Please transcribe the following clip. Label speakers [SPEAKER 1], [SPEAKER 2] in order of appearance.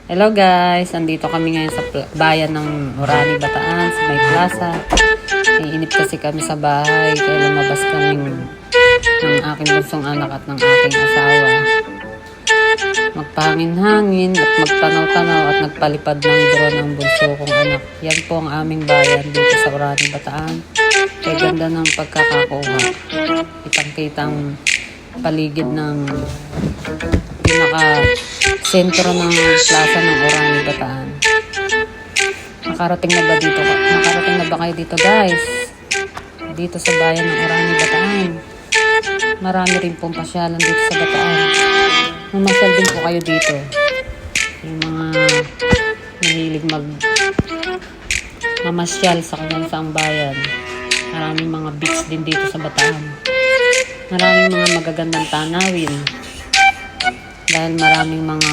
[SPEAKER 1] Hello guys, andito kami ngayon sa bayan ng Orani, Bataan, sa May Plaza. Iinip kasi kami sa bahay, kaya lumabas kami ng aking bunsong anak at ng aking asawa. Magpahangin-hangin at magtanaw-tanaw at nagpalipad ng drone ng bunso kong anak. Yan po ang aming bayan dito sa Orani, Bataan. Kaya ganda ng pagkakakuha. Kitang-kitang paligid ng pinaka-sentro ng plaza ng Orani, Bataan. Nakarating na ba dito? Nakarating na ba kayo dito guys? Dito sa bayan ng Orani, Bataan. Marami rin pong pasyalan dito sa Bataan. Mamasyal din po kayo dito. Yung mga mahilig mamasyal sa kanilang bayan. Maraming mga beach din dito sa Bataan. Maraming mga magagandang tanawin. Dahil maraming mga